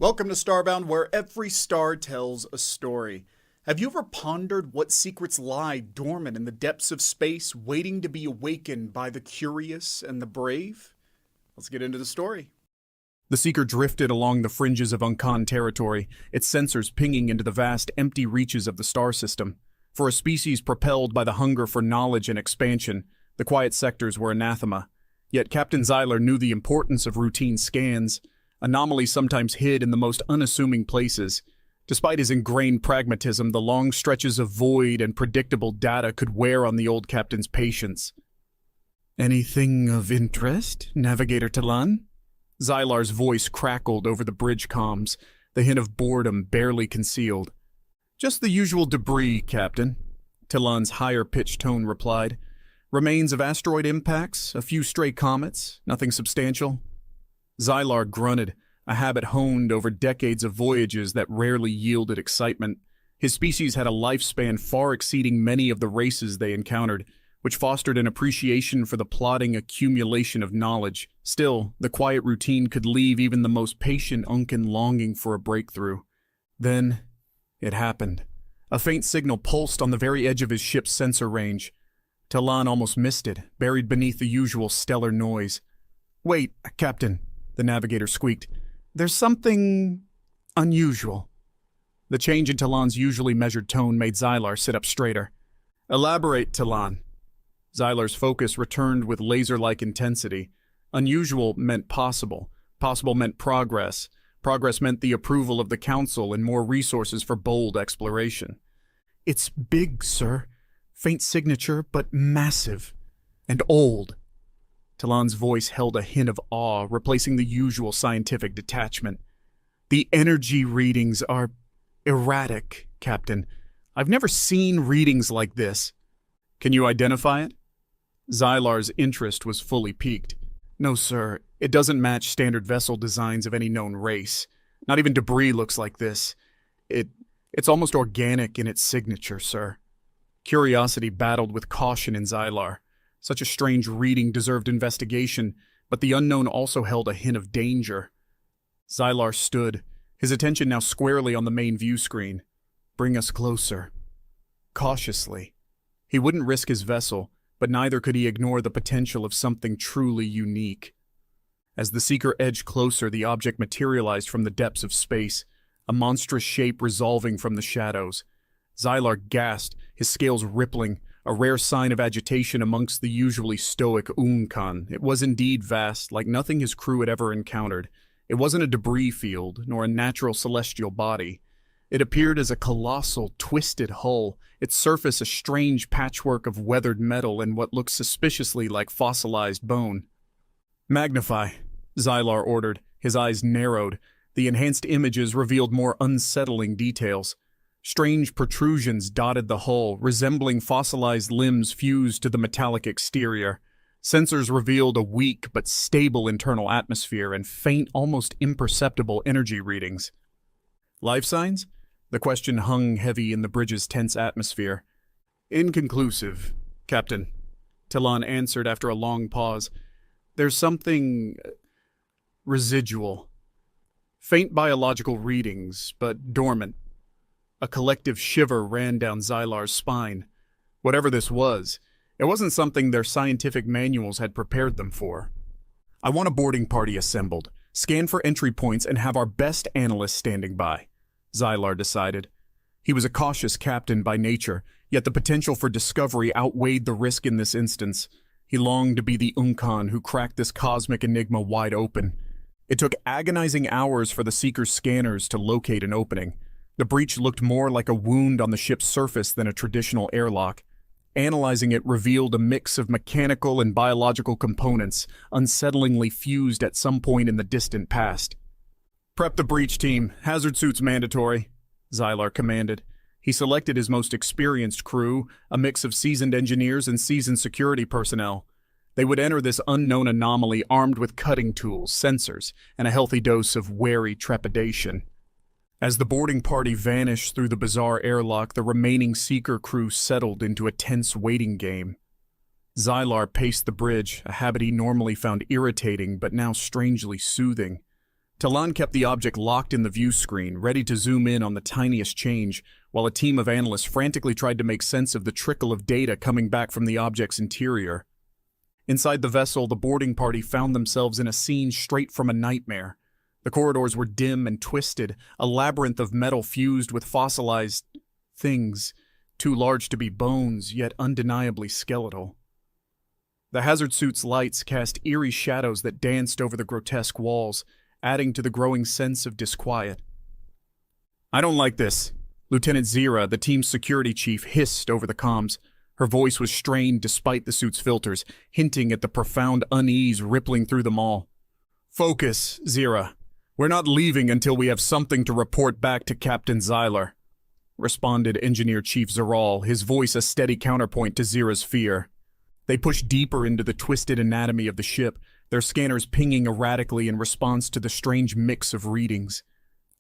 Welcome to Starbound, where every star tells a story. Have you ever pondered what secrets lie dormant in the depths of space, waiting to be awakened by the curious and the brave? Let's get into the story. The Seeker drifted along the fringes of Uncan territory, its sensors pinging into the vast, empty reaches of the star system. For a species propelled by the hunger for knowledge and expansion, the quiet sectors were anathema. Yet Captain Zyler knew the importance of routine scans. Anomalies sometimes hid in the most unassuming places. Despite his ingrained pragmatism, the long stretches of void and predictable data could wear on the old captain's patience. "Anything of interest, Navigator Talon?" Zylar's voice crackled over the bridge comms, the hint of boredom barely concealed. "Just the usual debris, Captain," Talon's higher-pitched tone replied. "Remains of asteroid impacts, a few stray comets, nothing substantial." Zylar grunted, a habit honed over decades of voyages that rarely yielded excitement. His species had a lifespan far exceeding many of the races they encountered, which fostered an appreciation for the plodding accumulation of knowledge. Still, the quiet routine could leave even the most patient Uncan longing for a breakthrough. Then, it happened. A faint signal pulsed on the very edge of his ship's sensor range. Talon almost missed it, buried beneath the usual stellar noise. "Wait, Captain," the navigator squeaked. "There's something unusual." The change in Talon's usually measured tone made Zylar sit up straighter. "Elaborate, Talon." Zylar's focus returned with laser-like intensity. Unusual meant possible. Possible meant progress. Progress meant the approval of the Council and more resources for bold exploration. "It's big, sir. Faint signature, but massive. And old." Talon's voice held a hint of awe, replacing the usual scientific detachment. "The energy readings are erratic, Captain. I've never seen readings like this." "Can you identify it?" Zylar's interest was fully piqued. "No, sir. It doesn't match standard vessel designs of any known race. Not even debris looks like this. It's almost organic in its signature, sir." Curiosity battled with caution in Zylar. Such a strange reading deserved investigation, but the unknown also held a hint of danger. Zylar stood, his attention now squarely on the main view screen. "Bring us closer." Cautiously. He wouldn't risk his vessel, but neither could he ignore the potential of something truly unique. As the Seeker edged closer, the object materialized from the depths of space, a monstrous shape resolving from the shadows. Zylar gasped, his scales rippling, a rare sign of agitation amongst the usually stoic Uncan. It was indeed vast, like nothing his crew had ever encountered. It wasn't a debris field, nor a natural celestial body. It appeared as a colossal, twisted hull, its surface a strange patchwork of weathered metal and what looked suspiciously like fossilized bone. "Magnify," Zylar ordered, his eyes narrowed. The enhanced images revealed more unsettling details. Strange protrusions dotted the hull, resembling fossilized limbs fused to the metallic exterior. Sensors revealed a weak but stable internal atmosphere and faint, almost imperceptible energy readings. "Life signs?" The question hung heavy in the bridge's tense atmosphere. "Inconclusive, Captain," Talon answered after a long pause. "There's something residual. Faint biological readings, but dormant." A collective shiver ran down Zylar's spine. Whatever this was, it wasn't something their scientific manuals had prepared them for. "I want a boarding party assembled, scan for entry points, and have our best analysts standing by," Zylar decided. He was a cautious captain by nature, yet the potential for discovery outweighed the risk in this instance. He longed to be the Uncan who cracked this cosmic enigma wide open. It took agonizing hours for the Seeker's scanners to locate an opening. The breach looked more like a wound on the ship's surface than a traditional airlock. Analyzing it revealed a mix of mechanical and biological components, unsettlingly fused at some point in the distant past. "Prep the breach team. Hazard suits mandatory," Zylar commanded. He selected his most experienced crew, a mix of seasoned engineers and seasoned security personnel. They would enter this unknown anomaly armed with cutting tools, sensors, and a healthy dose of wary trepidation. As the boarding party vanished through the bizarre airlock, the remaining Seeker crew settled into a tense waiting game. Zylar paced the bridge, a habit he normally found irritating but now strangely soothing. Talon kept the object locked in the view screen, ready to zoom in on the tiniest change, while a team of analysts frantically tried to make sense of the trickle of data coming back from the object's interior. Inside the vessel, the boarding party found themselves in a scene straight from a nightmare. The corridors were dim and twisted, a labyrinth of metal fused with fossilized things, too large to be bones, yet undeniably skeletal. The hazard suit's lights cast eerie shadows that danced over the grotesque walls, adding to the growing sense of disquiet. "I don't like this," Lieutenant Zira, the team's security chief, hissed over the comms. Her voice was strained despite the suit's filters, hinting at the profound unease rippling through them all. "Focus, Zira. We're not leaving until we have something to report back to Captain Zyler," responded Engineer Chief Zaral, his voice a steady counterpoint to Zira's fear. They pushed deeper into the twisted anatomy of the ship, their scanners pinging erratically in response to the strange mix of readings.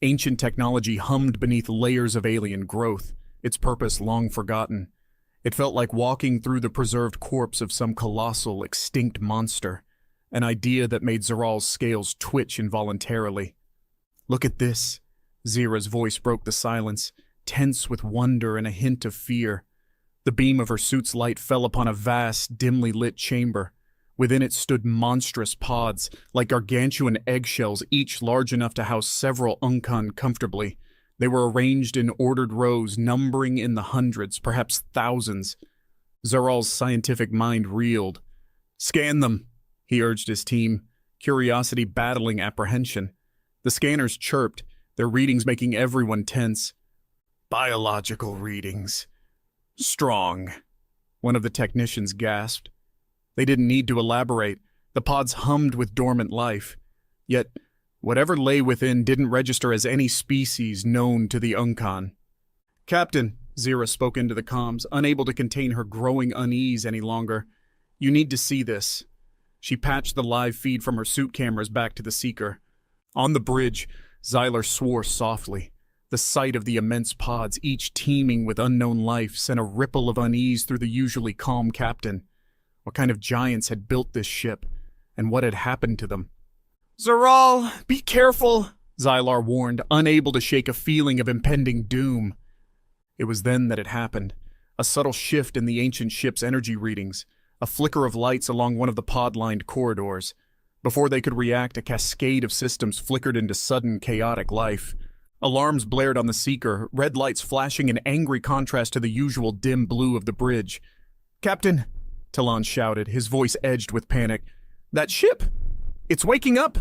Ancient technology hummed beneath layers of alien growth, its purpose long forgotten. It felt like walking through the preserved corpse of some colossal, extinct monster, an idea that made Zaral's scales twitch involuntarily. "Look at this." Zira's voice broke the silence, tense with wonder and a hint of fear. The beam of her suit's light fell upon a vast, dimly lit chamber. Within it stood monstrous pods, like gargantuan eggshells, each large enough to house several Unkan comfortably. They were arranged in ordered rows, numbering in the hundreds, perhaps thousands. Zaral's scientific mind reeled. "Scan them," he urged his team, curiosity battling apprehension. The scanners chirped, their readings making everyone tense. "Biological readings. Strong," one of the technicians gasped. They didn't need to elaborate. The pods hummed with dormant life. Yet, whatever lay within didn't register as any species known to the Unkan. "Captain," Zira spoke into the comms, unable to contain her growing unease any longer. "You need to see this." She patched the live feed from her suit cameras back to the seeker. On the bridge, Zyler swore softly. The sight of the immense pods, each teeming with unknown life, sent a ripple of unease through the usually calm captain. What kind of giants had built this ship, and what had happened to them? "Zaral, be careful," Zylar warned, unable to shake a feeling of impending doom. It was then that it happened. A subtle shift in the ancient ship's energy readings, a flicker of lights along one of the pod-lined corridors. Before they could react, a cascade of systems flickered into sudden, chaotic life. Alarms blared on the seeker, red lights flashing in angry contrast to the usual dim blue of the bridge. "Captain," Talon shouted, his voice edged with panic. "That ship! It's waking up!"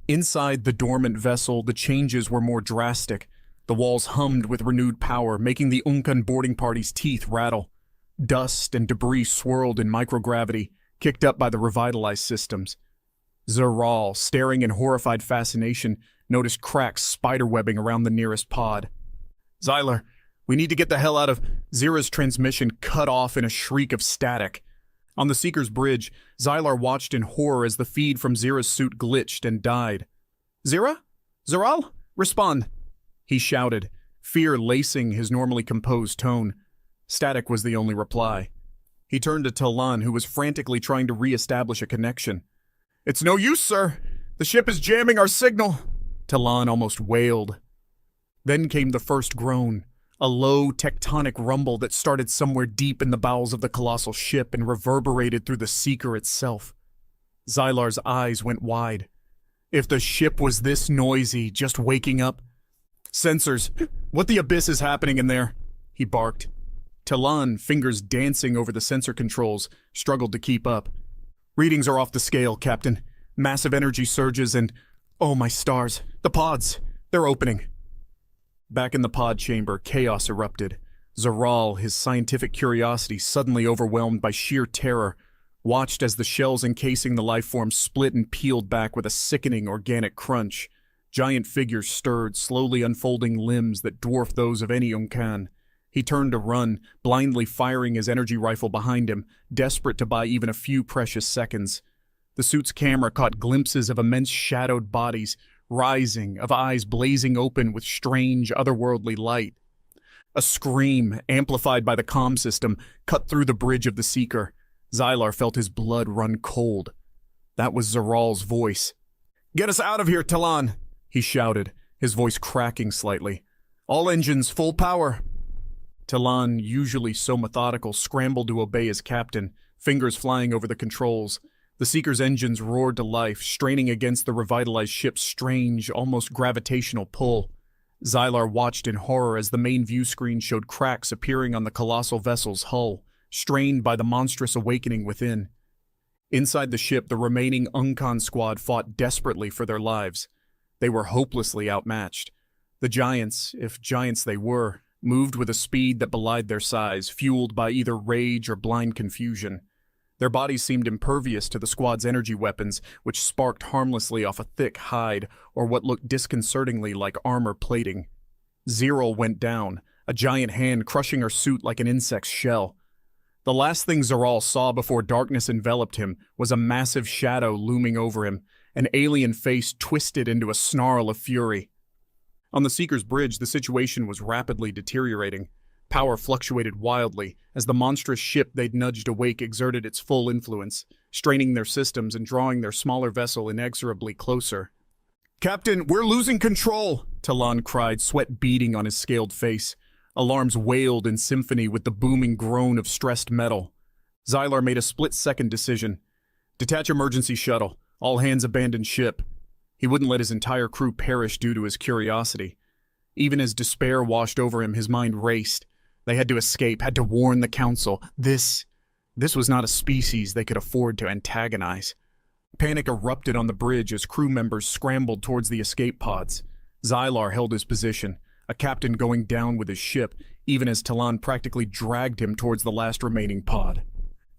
Inside the dormant vessel, the changes were more drastic. The walls hummed with renewed power, making the Unkan boarding party's teeth rattle. Dust and debris swirled in microgravity, kicked up by the revitalized systems. Zaral, staring in horrified fascination, noticed cracks spiderwebbing around the nearest pod. "Zyler, we need to get the hell out of..." Zira's transmission cut off in a shriek of static. On the Seeker's bridge, Zylar watched in horror as the feed from Zira's suit glitched and died. "Zira? Zaral? Respond!" he shouted, fear lacing his normally composed tone. Static was the only reply. He turned to Talon, who was frantically trying to re-establish a connection. "It's no use, sir! The ship is jamming our signal!" Talon almost wailed. Then came the first groan, a low, tectonic rumble that started somewhere deep in the bowels of the colossal ship and reverberated through the Seeker itself. Zylar's eyes went wide. If the ship was this noisy, just waking up... "Sensors, what the abyss is happening in there?" he barked. Talon, fingers dancing over the sensor controls, struggled to keep up. "Readings are off the scale, Captain. Massive energy surges and... oh, my stars. The pods. They're opening." Back in the pod chamber, chaos erupted. Zaral, his scientific curiosity suddenly overwhelmed by sheer terror, watched as the shells encasing the life form split and peeled back with a sickening organic crunch. Giant figures stirred, slowly unfolding limbs that dwarfed those of any Unkan. He turned to run, blindly firing his energy rifle behind him, desperate to buy even a few precious seconds. The suit's camera caught glimpses of immense shadowed bodies, rising, of eyes blazing open with strange, otherworldly light. A scream, amplified by the comm system, cut through the bridge of the Seeker. Zylar felt his blood run cold. That was Zaral's voice. "Get us out of here, Talon!" he shouted, his voice cracking slightly. "All engines full power!" Talon, usually so methodical, scrambled to obey his captain, fingers flying over the controls. The Seeker's engines roared to life, straining against the revitalized ship's strange, almost gravitational pull. Xylar watched in horror as the main view screen showed cracks appearing on the colossal vessel's hull, strained by the monstrous awakening within. Inside the ship, the remaining Uncon squad fought desperately for their lives. They were hopelessly outmatched. The giants, if giants they were, moved with a speed that belied their size, fueled by either rage or blind confusion. Their bodies seemed impervious to the squad's energy weapons, which sparked harmlessly off a thick hide or what looked disconcertingly like armor plating. Zero went down, a giant hand crushing her suit like an insect's shell. The last thing Zaral saw before darkness enveloped him was a massive shadow looming over him, an alien face twisted into a snarl of fury. On the Seeker's bridge, the situation was rapidly deteriorating. Power fluctuated wildly as the monstrous ship they'd nudged awake exerted its full influence, straining their systems and drawing their smaller vessel inexorably closer. "Captain, we're losing control!" Talon cried, sweat beading on his scaled face. Alarms wailed in symphony with the booming groan of stressed metal. Xylar made a split-second decision. Detach emergency shuttle. All hands abandon ship. He wouldn't let his entire crew perish due to his curiosity. Even as despair washed over him, his mind raced. They had to escape, had to warn the Council. This was not a species they could afford to antagonize. Panic erupted on the bridge as crew members scrambled towards the escape pods. Xylar held his position, a captain going down with his ship, even as Talon practically dragged him towards the last remaining pod.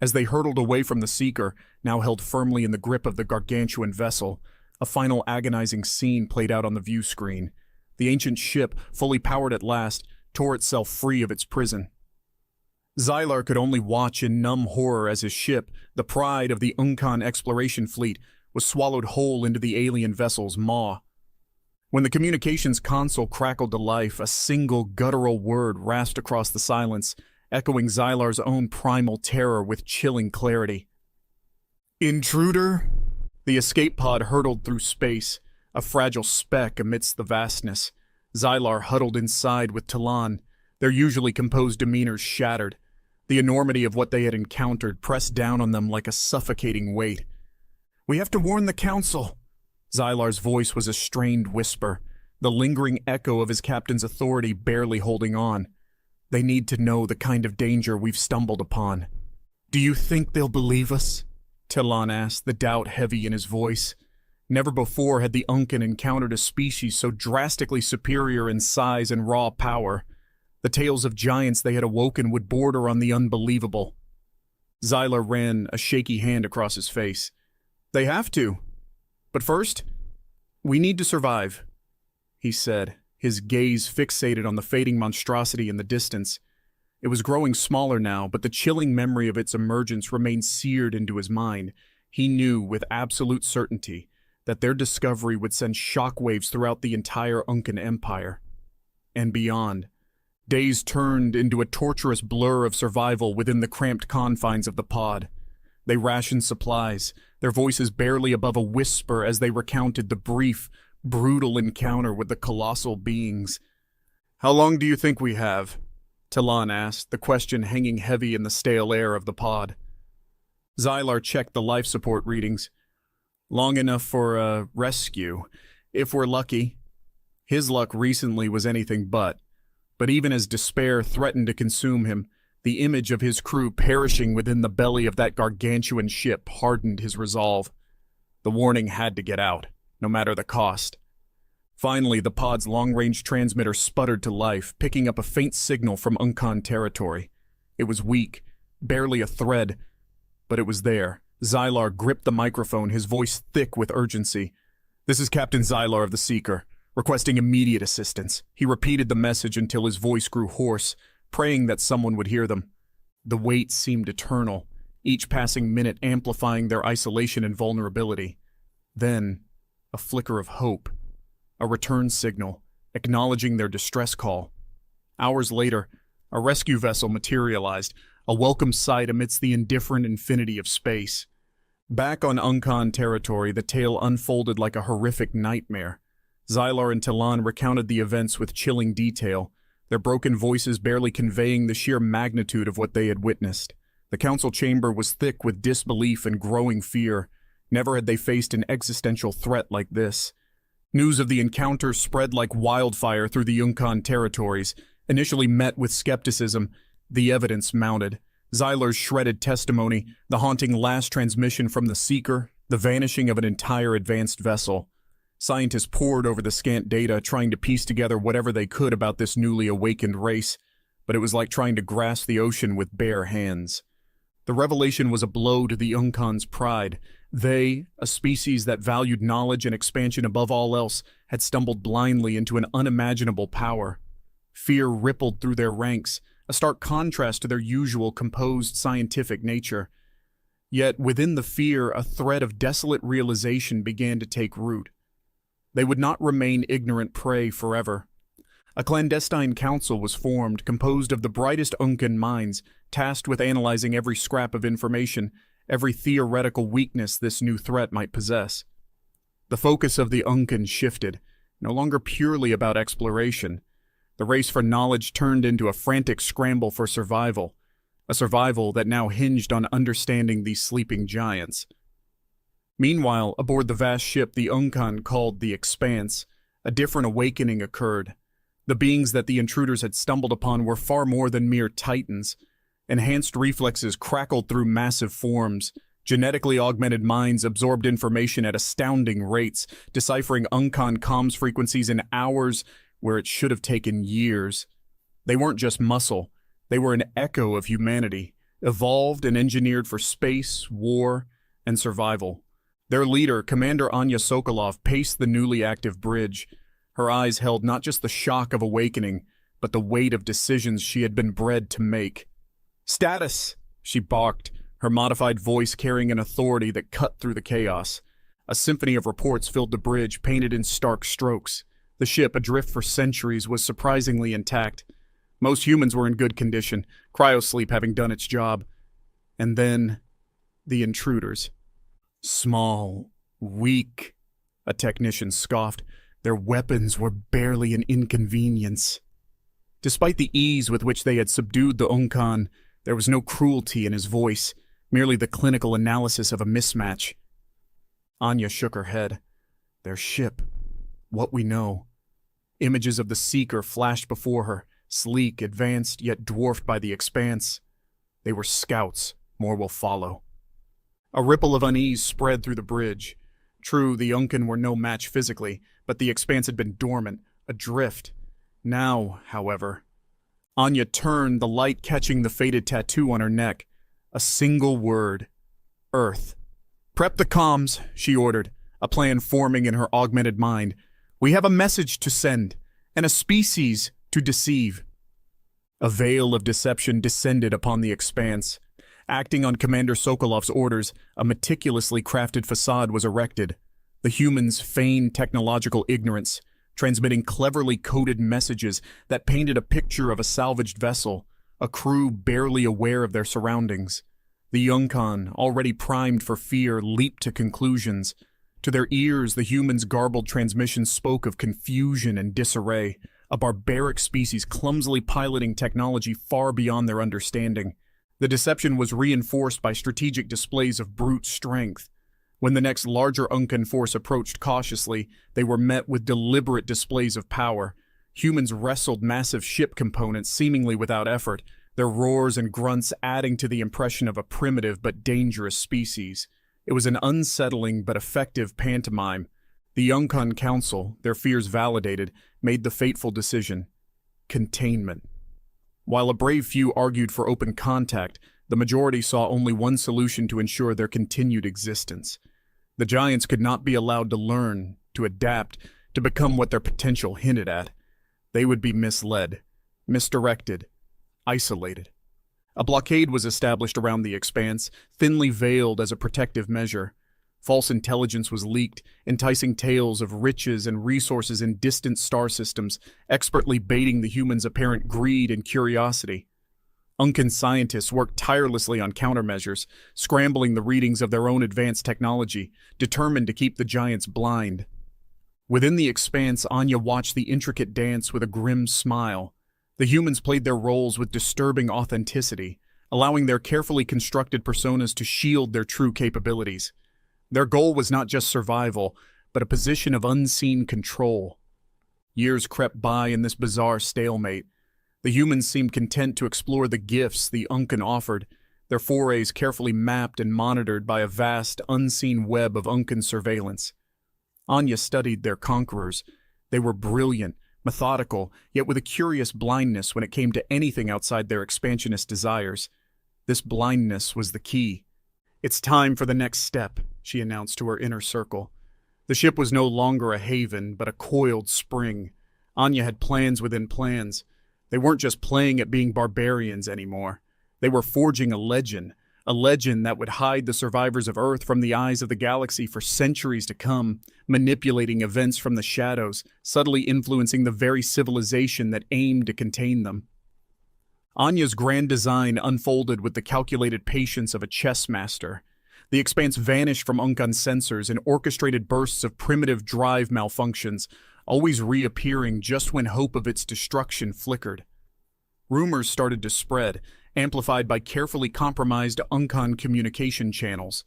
As they hurtled away from the Seeker, now held firmly in the grip of the gargantuan vessel, a final agonizing scene played out on the view screen. The ancient ship, fully powered at last, tore itself free of its prison. Xylar could only watch in numb horror as his ship, the pride of the Uncon exploration fleet, was swallowed whole into the alien vessel's maw. When the communications console crackled to life, a single guttural word rasped across the silence, echoing Xylar's own primal terror with chilling clarity. "Intruder?" The escape pod hurtled through space, a fragile speck amidst the vastness. Xylar huddled inside with Talon, their usually composed demeanors shattered. The enormity of what they had encountered pressed down on them like a suffocating weight. "We have to warn the Council." Xylar's voice was a strained whisper, the lingering echo of his captain's authority barely holding on. "They need to know the kind of danger we've stumbled upon." "Do you think they'll believe us?" Talon asked, the doubt heavy in his voice. Never before had the Uncan encountered a species so drastically superior in size and raw power. The tales of giants they had awoken would border on the unbelievable. Xylar ran a shaky hand across his face. "They have to. But first, we need to survive," he said, his gaze fixated on the fading monstrosity in the distance. It was growing smaller now, but the chilling memory of its emergence remained seared into his mind. He knew with absolute certainty that their discovery would send shockwaves throughout the entire Uncan Empire. And beyond. Days turned into a torturous blur of survival within the cramped confines of the pod. They rationed supplies, their voices barely above a whisper as they recounted the brief, brutal encounter with the colossal beings. "How long do you think we have?" Talon asked, the question hanging heavy in the stale air of the pod. Xylar checked the life support readings. "Long enough for a rescue, if we're lucky." His luck recently was anything but even as despair threatened to consume him, the image of his crew perishing within the belly of that gargantuan ship hardened his resolve. The warning had to get out, no matter the cost. Finally, the pod's long-range transmitter sputtered to life, picking up a faint signal from Uncon territory. It was weak, barely a thread, but it was there. Xylar gripped the microphone, his voice thick with urgency. "This is Captain Xylar of the Seeker, requesting immediate assistance." He repeated the message until his voice grew hoarse, praying that someone would hear them. The wait seemed eternal, each passing minute amplifying their isolation and vulnerability. Then, a flicker of hope. A return signal, acknowledging their distress call. Hours later, a rescue vessel materialized, a welcome sight amidst the indifferent infinity of space. Back on Unkan territory, the tale unfolded like a horrific nightmare. Xylar and Talon recounted the events with chilling detail, their broken voices barely conveying the sheer magnitude of what they had witnessed. The council chamber was thick with disbelief and growing fear. Never had they faced an existential threat like this. News of the encounter spread like wildfire through the Yunkan territories. Initially met with skepticism, the evidence mounted. Xylar's shredded testimony, the haunting last transmission from the Seeker, the vanishing of an entire advanced vessel. Scientists pored over the scant data, trying to piece together whatever they could about this newly awakened race, but it was like trying to grasp the ocean with bare hands. The revelation was a blow to the Unkan's pride. They, a species that valued knowledge and expansion above all else, had stumbled blindly into an unimaginable power. Fear rippled through their ranks, a stark contrast to their usual composed scientific nature. Yet within the fear, a thread of desolate realization began to take root. They would not remain ignorant prey forever. A clandestine council was formed, composed of the brightest Unkan minds, tasked with analyzing every scrap of information, every theoretical weakness this new threat might possess. The focus of the Unkan shifted, no longer purely about exploration. The race for knowledge turned into a frantic scramble for survival, a survival that now hinged on understanding these sleeping giants. Meanwhile, aboard the vast ship the Unkan called the Expanse, a different awakening occurred. The beings that the intruders had stumbled upon were far more than mere titans. Enhanced reflexes crackled through massive forms. Genetically augmented minds absorbed information at astounding rates, deciphering Unkan comms frequencies in hours where it should have taken years. They weren't just muscle. They were an echo of humanity, evolved and engineered for space, war, and survival. Their leader, Commander Anya Sokolov, paced the newly active bridge. Her eyes held not just the shock of awakening, but the weight of decisions she had been bred to make. "Status!" she barked, her modified voice carrying an authority that cut through the chaos. A symphony of reports filled the bridge, painted in stark strokes. The ship, adrift for centuries, was surprisingly intact. Most humans were in good condition, cryosleep having done its job. And then, the intruders. Small, weak, a technician scoffed. Their weapons were barely an inconvenience. Despite the ease with which they had subdued the Unkan, there was no cruelty in his voice, merely the clinical analysis of a mismatch. Anya shook her head. Their ship. What we know. Images of the Seeker flashed before her, sleek, advanced, yet dwarfed by the Expanse. They were scouts. More will follow. A ripple of unease spread through the bridge. True, the Unkan were no match physically, but the Expanse had been dormant, adrift. Now, however, Anya turned, the light catching the faded tattoo on her neck. A single word. Earth. "Prep the comms," she ordered, a plan forming in her augmented mind. "We have a message to send, and a species to deceive." A veil of deception descended upon the Expanse. Acting on Commander Sokolov's orders, a meticulously crafted facade was erected. The humans feigned technological ignorance, transmitting cleverly coded messages that painted a picture of a salvaged vessel, a crew barely aware of their surroundings. The Yunkan, already primed for fear, leaped to conclusions. To their ears, the humans' garbled transmissions spoke of confusion and disarray, a barbaric species clumsily piloting technology far beyond their understanding. The deception was reinforced by strategic displays of brute strength. When the next larger Unkan force approached cautiously, they were met with deliberate displays of power. Humans wrestled massive ship components seemingly without effort, their roars and grunts adding to the impression of a primitive but dangerous species. It was an unsettling but effective pantomime. The Yunkan Council, their fears validated, made the fateful decision: containment. While a brave few argued for open contact, the majority saw only one solution to ensure their continued existence. The giants could not be allowed to learn, to adapt, to become what their potential hinted at. They would be misled, misdirected, isolated. A blockade was established around the Expanse, thinly veiled as a protective measure. False intelligence was leaked, enticing tales of riches and resources in distant star systems, expertly baiting the humans' apparent greed and curiosity. Uncan scientists worked tirelessly on countermeasures, scrambling the readings of their own advanced technology, determined to keep the giants blind. Within the expanse, Anya watched the intricate dance with a grim smile. The humans played their roles with disturbing authenticity, allowing their carefully constructed personas to shield their true capabilities. Their goal was not just survival, but a position of unseen control. Years crept by in this bizarre stalemate. The humans seemed content to explore the gifts the Uncan offered, their forays carefully mapped and monitored by a vast, unseen web of Uncan surveillance. Anya studied their conquerors. They were brilliant, methodical, yet with a curious blindness when it came to anything outside their expansionist desires. This blindness was the key. "It's time for the next step," she announced to her inner circle. The ship was no longer a haven, but a coiled spring. Anya had plans within plans. They weren't just playing at being barbarians anymore. They were forging a legend that would hide the survivors of Earth from the eyes of the galaxy for centuries to come, manipulating events from the shadows, subtly influencing the very civilization that aimed to contain them. Anya's grand design unfolded with the calculated patience of a chess master. The expanse vanished from Uncan sensors in orchestrated bursts of primitive drive malfunctions, always reappearing just when hope of its destruction flickered. Rumors started to spread, amplified by carefully compromised Uncan communication channels.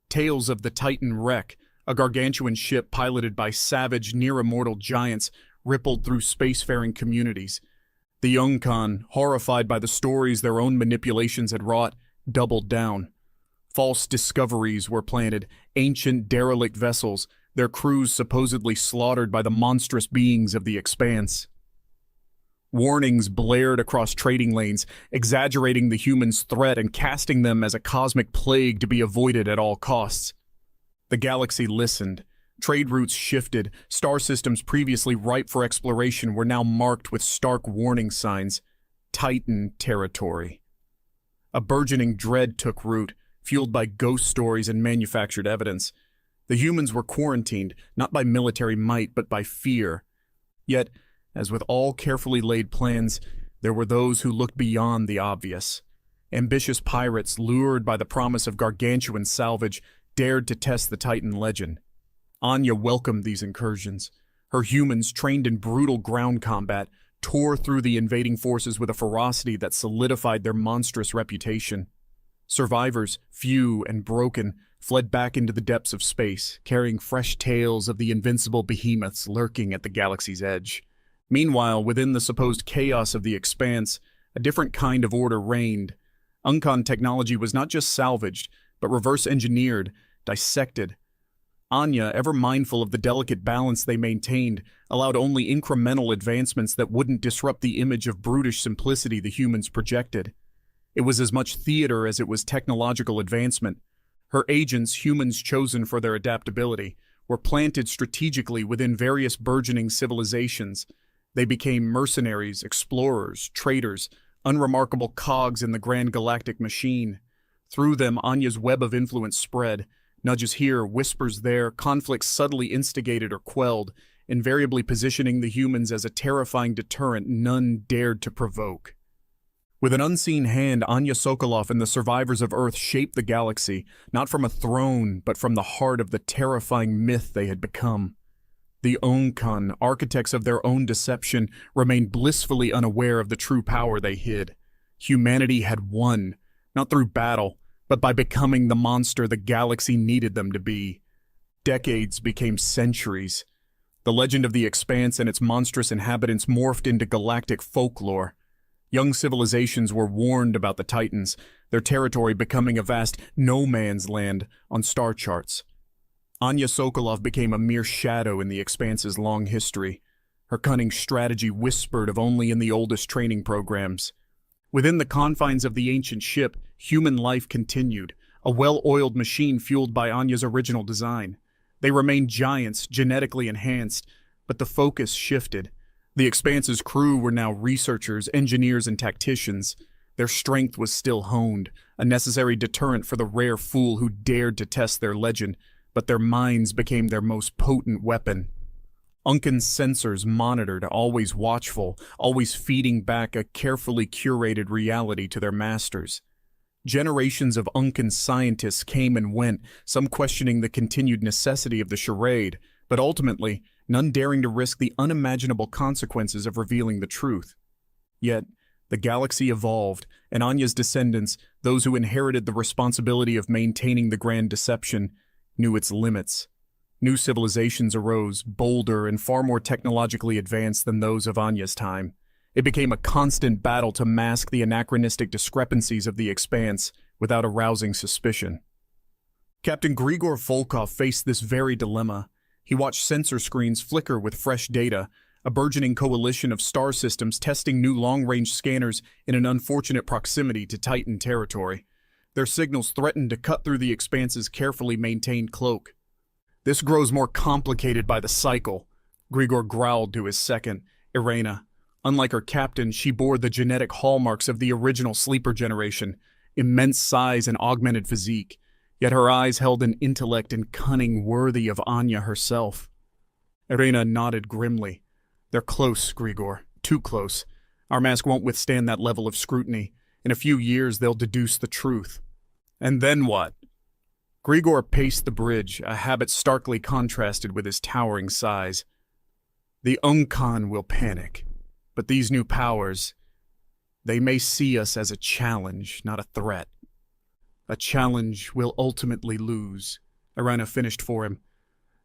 Tales of the Titan wreck, a gargantuan ship piloted by savage, near-immortal giants, rippled through spacefaring communities. The Uncan, horrified by the stories their own manipulations had wrought, doubled down. False discoveries were planted, ancient derelict vessels, their crews supposedly slaughtered by the monstrous beings of the expanse. Warnings blared across trading lanes, exaggerating the humans' threat and casting them as a cosmic plague to be avoided at all costs. The galaxy listened. Trade routes shifted. Star systems previously ripe for exploration were now marked with stark warning signs. Titan territory. A burgeoning dread took root, fueled by ghost stories and manufactured evidence. The humans were quarantined, not by military might, but by fear. Yet, as with all carefully laid plans, there were those who looked beyond the obvious. Ambitious pirates, lured by the promise of gargantuan salvage, dared to test the Titan legend. Anya welcomed these incursions. Her humans, trained in brutal ground combat, tore through the invading forces with a ferocity that solidified their monstrous reputation. Survivors, few and broken, fled back into the depths of space, carrying fresh tales of the invincible behemoths lurking at the galaxy's edge. Meanwhile, within the supposed chaos of the expanse, a different kind of order reigned. Uncan technology was not just salvaged, but reverse-engineered, dissected. Anya, ever mindful of the delicate balance they maintained, allowed only incremental advancements that wouldn't disrupt the image of brutish simplicity the humans projected. It was as much theater as it was technological advancement. Her agents, humans chosen for their adaptability, were planted strategically within various burgeoning civilizations. They became mercenaries, explorers, traders, unremarkable cogs in the grand galactic machine. Through them, Anya's web of influence spread. Nudges here, whispers there, conflicts subtly instigated or quelled, invariably positioning the humans as a terrifying deterrent none dared to provoke. With an unseen hand, Anya Sokolov and the survivors of Earth shaped the galaxy, not from a throne, but from the heart of the terrifying myth they had become. The Uncan, architects of their own deception, remained blissfully unaware of the true power they hid. Humanity had won, not through battle, but by becoming the monster the galaxy needed them to be. Decades became centuries. The legend of the expanse and its monstrous inhabitants morphed into galactic folklore. Young civilizations were warned about the Titans, their territory becoming a vast no-man's land on star charts. Anya Sokolov became a mere shadow in the expanse's long history. Her cunning strategy whispered of only in the oldest training programs. Within the confines of the ancient ship, human life continued, a well-oiled machine fueled by Anya's original design. They remained giants, genetically enhanced, but the focus shifted. The Expanse's crew were now researchers, engineers, and tacticians. Their strength was still honed, a necessary deterrent for the rare fool who dared to test their legend, but their minds became their most potent weapon. Uncan's sensors monitored, always watchful, always feeding back a carefully curated reality to their masters. Generations of Uncan scientists came and went, some questioning the continued necessity of the charade, but ultimately, none daring to risk the unimaginable consequences of revealing the truth. Yet, the galaxy evolved, and Anya's descendants, those who inherited the responsibility of maintaining the grand deception, knew its limits. New civilizations arose, bolder and far more technologically advanced than those of Anya's time. It became a constant battle to mask the anachronistic discrepancies of the expanse without arousing suspicion. Captain Grigor Volkov faced this very dilemma. He watched sensor screens flicker with fresh data, a burgeoning coalition of star systems testing new long-range scanners in an unfortunate proximity to Titan territory. Their signals threatened to cut through the expanse's carefully maintained cloak. "This grows more complicated by the cycle," Grigor growled to his second, Irena. Unlike her captain, she bore the genetic hallmarks of the original sleeper generation, immense size and augmented physique, yet her eyes held an intellect and cunning worthy of Anya herself. Irena nodded grimly. "They're close, Grigor. Too close. Our mask won't withstand that level of scrutiny. In a few years, they'll deduce the truth." "And then what?" Grigor paced the bridge, a habit starkly contrasted with his towering size. "The Uncan will panic, but these new powers, they may see us as a challenge, not a threat. A challenge we'll ultimately lose," Irena finished for him.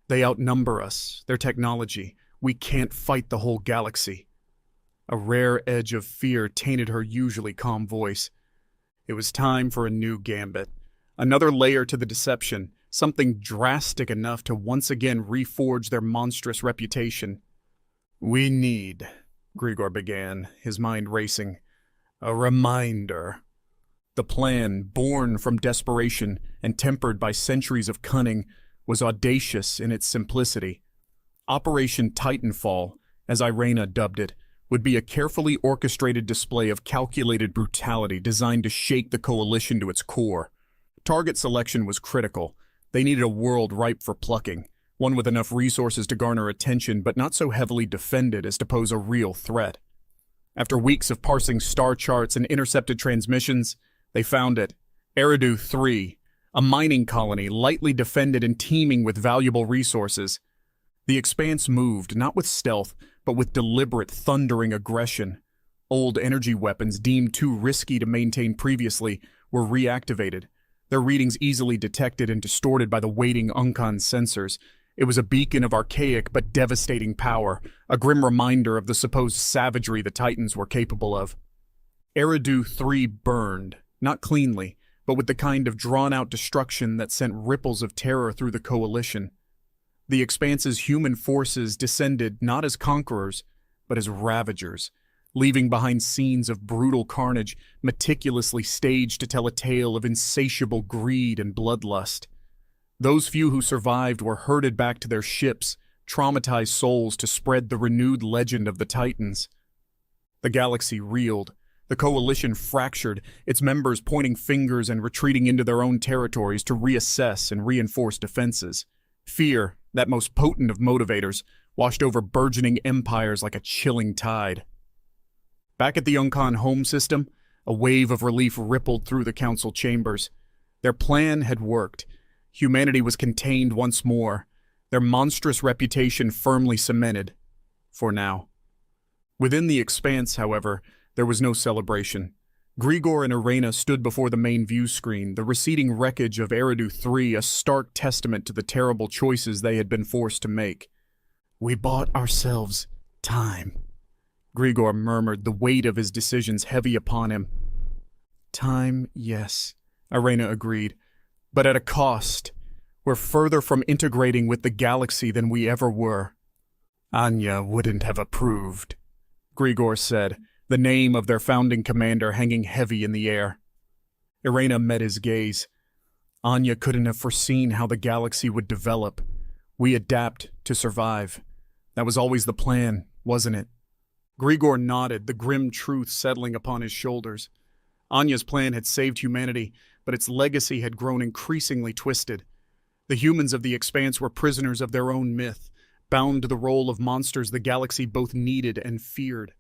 "They outnumber us, their technology. We can't fight the whole galaxy." A rare edge of fear tainted her usually calm voice. It was time for a new gambit. Another layer to the deception, something drastic enough to once again reforge their monstrous reputation. "We need," Grigor began, his mind racing, "a reminder." The plan, born from desperation and tempered by centuries of cunning, was audacious in its simplicity. Operation Titanfall, as Irena dubbed it, would be a carefully orchestrated display of calculated brutality designed to shake the coalition to its core. Target selection was critical. They needed a world ripe for plucking, one with enough resources to garner attention but not so heavily defended as to pose a real threat. After weeks of parsing star charts and intercepted transmissions, they found it. Eridu 3, a mining colony lightly defended and teeming with valuable resources. The expanse moved, not with stealth, but with deliberate, thundering aggression. Old energy weapons deemed too risky to maintain previously were reactivated, their readings easily detected and distorted by the waiting Uncan sensors. It was a beacon of archaic but devastating power, a grim reminder of the supposed savagery the Titans were capable of. Eridu 3 burned, not cleanly, but with the kind of drawn-out destruction that sent ripples of terror through the coalition. The Expanse's human forces descended not as conquerors, but as ravagers, leaving behind scenes of brutal carnage meticulously staged to tell a tale of insatiable greed and bloodlust. Those few who survived were herded back to their ships, traumatized souls to spread the renewed legend of the Titans. The galaxy reeled, the coalition fractured, its members pointing fingers and retreating into their own territories to reassess and reinforce defenses. Fear, that most potent of motivators, washed over burgeoning empires like a chilling tide. Back at the Uncan home system, a wave of relief rippled through the council chambers. Their plan had worked. Humanity was contained once more, their monstrous reputation firmly cemented, for now. Within the Expanse, however, there was no celebration. Grigor and Irena stood before the main view screen, the receding wreckage of Eridu 3 a stark testament to the terrible choices they had been forced to make. "We bought ourselves time," Grigor murmured, the weight of his decisions heavy upon him. "Time, yes," Irena agreed, "but at a cost. We're further from integrating with the galaxy than we ever were." "Anya wouldn't have approved," Grigor said, the name of their founding commander hanging heavy in the air. Irena met his gaze. "Anya couldn't have foreseen how the galaxy would develop. We adapt to survive. That was always the plan, wasn't it?" Grigor nodded, the grim truth settling upon his shoulders. Anya's plan had saved humanity, but its legacy had grown increasingly twisted. The humans of the Expanse were prisoners of their own myth, bound to the role of monsters the galaxy both needed and feared.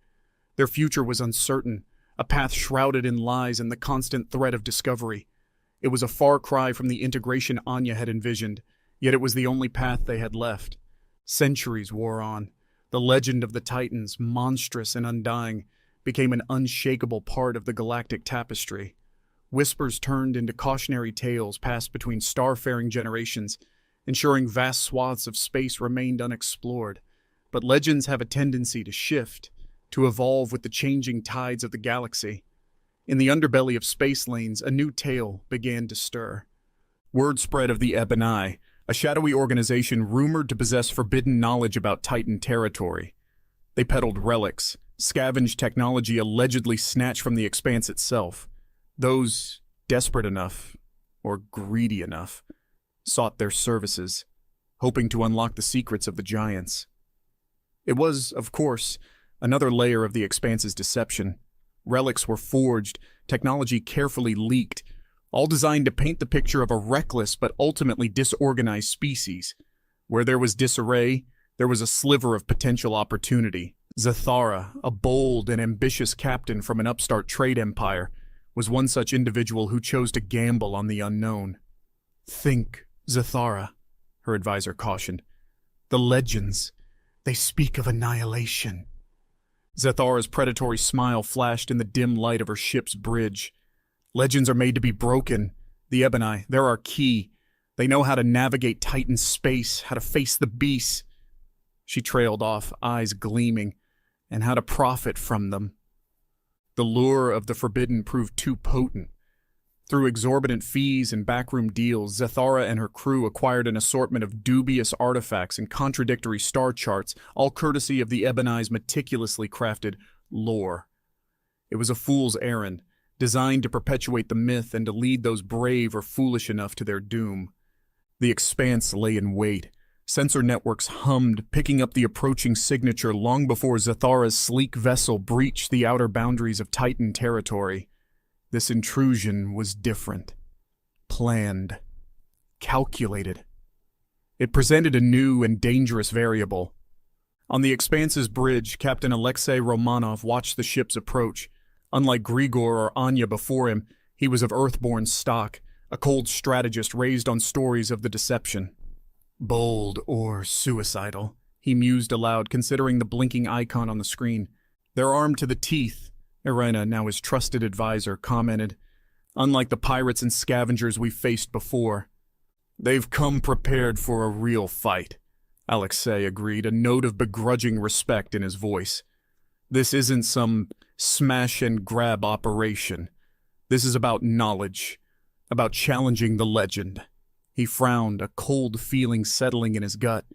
Their future was uncertain, a path shrouded in lies and the constant threat of discovery. It was a far cry from the integration Anya had envisioned, yet it was the only path they had left. Centuries wore on. The legend of the Titans, monstrous and undying, became an unshakable part of the galactic tapestry. Whispers turned into cautionary tales passed between starfaring generations, ensuring vast swaths of space remained unexplored. But legends have a tendency to shift, to evolve with the changing tides of the galaxy. In the underbelly of space lanes, a new tale began to stir. Word spread of the Ebony, a shadowy organization rumored to possess forbidden knowledge about Titan territory. They peddled relics, scavenged technology allegedly snatched from the expanse itself. Those desperate enough, or greedy enough, sought their services, hoping to unlock the secrets of the giants. It was, of course, another layer of the expanse's deception. Relics were forged, technology carefully leaked, all designed to paint the picture of a reckless but ultimately disorganized species. Where there was disarray, there was a sliver of potential opportunity. Zathara, a bold and ambitious captain from an upstart trade empire, was one such individual who chose to gamble on the unknown. "Think, Zathara," her advisor cautioned. "The legends, they speak of annihilation." Zathara's predatory smile flashed in the dim light of her ship's bridge. "Legends are made to be broken. The Ebony, they're our key. They know how to navigate Titan space, how to face the beasts." She trailed off, eyes gleaming, and how to profit from them. The lure of the forbidden proved too potent. Through exorbitant fees and backroom deals, Zathara and her crew acquired an assortment of dubious artifacts and contradictory star charts, all courtesy of the Ebony's meticulously crafted lore. It was a fool's errand, designed to perpetuate the myth and to lead those brave or foolish enough to their doom. The expanse lay in wait. Sensor networks hummed, picking up the approaching signature long before Zathara's sleek vessel breached the outer boundaries of Titan territory. This intrusion was different. Planned. Calculated. It presented a new and dangerous variable. On the Expanse's bridge, Captain Alexei Romanov watched the ship's approach. Unlike Grigor or Anya before him, he was of Earthborn stock, a cold strategist raised on stories of the deception. Bold or suicidal, he mused aloud, considering the blinking icon on the screen. "They're armed to the teeth," Irena, now his trusted advisor, commented. "Unlike the pirates and scavengers we've faced before." "They've come prepared for a real fight," Alexei agreed, a note of begrudging respect in his voice. "This isn't some smash-and-grab operation. This is about knowledge, about challenging the legend." He frowned, a cold feeling settling in his gut.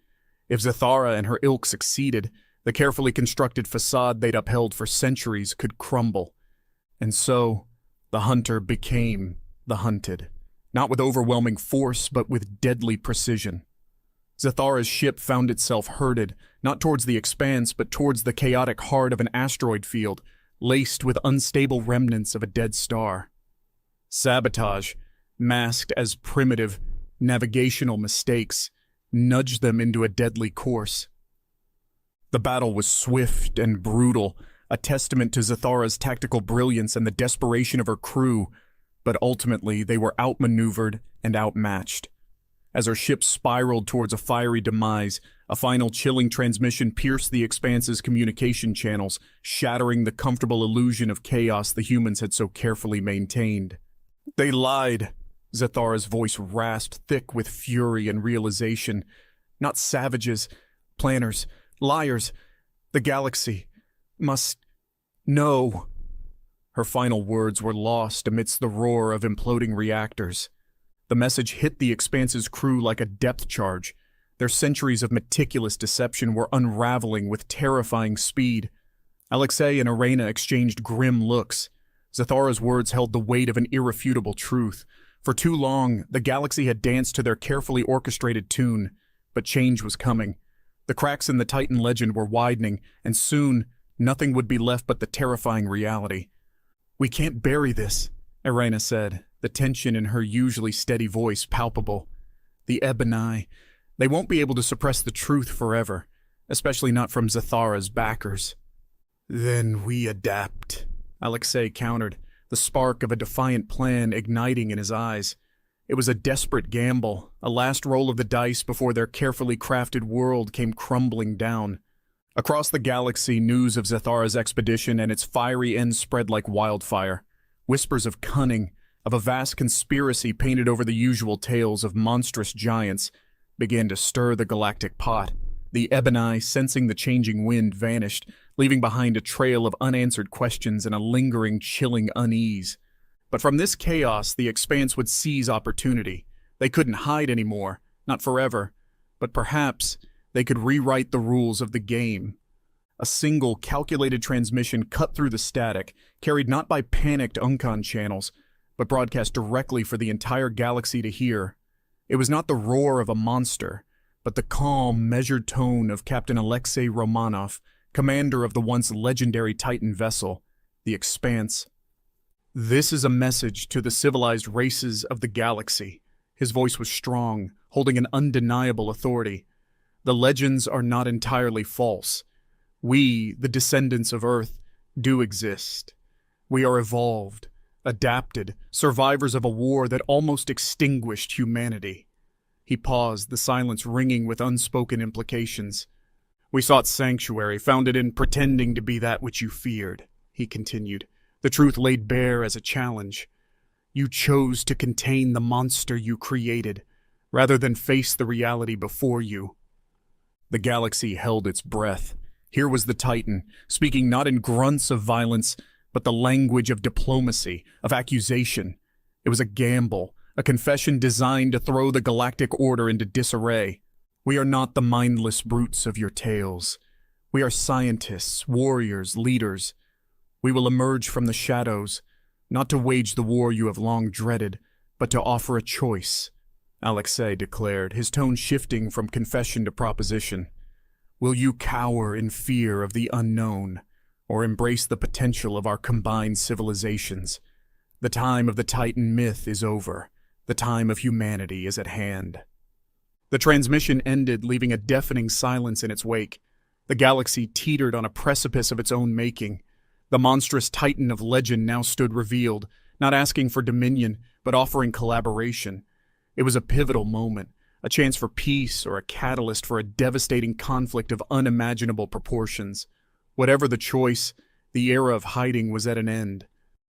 If Zathara and her ilk succeeded, the carefully constructed facade they'd upheld for centuries could crumble. And so, the hunter became the hunted. Not with overwhelming force, but with deadly precision. Zathara's ship found itself herded, not towards the expanse, but towards the chaotic heart of an asteroid field, laced with unstable remnants of a dead star. Sabotage, masked as primitive, navigational mistakes, nudged them into a deadly course. The battle was swift and brutal, a testament to Zathara's tactical brilliance and the desperation of her crew, but ultimately they were outmaneuvered and outmatched. As her ship spiraled towards a fiery demise, a final chilling transmission pierced the Expanse's communication channels, shattering the comfortable illusion of chaos the humans had so carefully maintained. "They lied," Zathara's voice rasped, thick with fury and realization. "Not savages, planners, liars. The galaxy must know." Her final words were lost amidst the roar of imploding reactors. The message hit the Expanse's crew like a depth charge. Their centuries of meticulous deception were unraveling with terrifying speed. Alexei and Irena exchanged grim looks. Zathara's words held the weight of an irrefutable truth. For too long, the galaxy had danced to their carefully orchestrated tune, but change was coming. The cracks in the Titan legend were widening, and soon, nothing would be left but the terrifying reality. "We can't bury this," Irena said, the tension in her usually steady voice palpable. "The Ebony, they won't be able to suppress the truth forever. especially not from Zathara's backers. Then we adapt, Alexei countered, the spark of a defiant plan igniting in his eyes. It was a desperate gamble, a last roll of the dice before their carefully crafted world came crumbling down. Across the galaxy, news of Zathara's expedition and its fiery end spread like wildfire. Whispers of cunning, of a vast conspiracy painted over the usual tales of monstrous giants, began to stir the galactic pot. The Ebony, sensing the changing wind, vanished, leaving behind a trail of unanswered questions and a lingering, chilling unease. But from this chaos, the Expanse would seize opportunity. They couldn't hide anymore, not forever, but perhaps they could rewrite the rules of the game. A single, calculated transmission cut through the static, carried not by panicked Uncon channels, but broadcast directly for the entire galaxy to hear. It was not the roar of a monster, but the calm, measured tone of Captain Alexei Romanov, commander of the once legendary Titan vessel, the Expanse. This is a message to the civilized races of the galaxy. His voice was strong, holding an undeniable authority. The legends are not entirely false. We, the descendants of Earth, do exist. We are evolved, adapted, survivors of a war that almost extinguished humanity. He paused, the silence ringing with unspoken implications. We sought sanctuary, found it in pretending to be that which you feared, he continued, the truth laid bare as a challenge. You chose to contain the monster you created, rather than face the reality before you. The galaxy held its breath. Here was the Titan, speaking not in grunts of violence, but the language of diplomacy, of accusation. It was a gamble, a confession designed to throw the galactic order into disarray. We are not the mindless brutes of your tales. We are scientists, warriors, leaders. We will emerge from the shadows, not to wage the war you have long dreaded, but to offer a choice, Alexei declared, his tone shifting from confession to proposition. Will you cower in fear of the unknown, or embrace the potential of our combined civilizations? The time of the Titan myth is over. The time of humanity is at hand. The transmission ended, leaving a deafening silence in its wake. The galaxy teetered on a precipice of its own making. The monstrous Titan of legend now stood revealed, not asking for dominion, but offering collaboration. It was a pivotal moment, a chance for peace or a catalyst for a devastating conflict of unimaginable proportions. Whatever the choice, the era of hiding was at an end.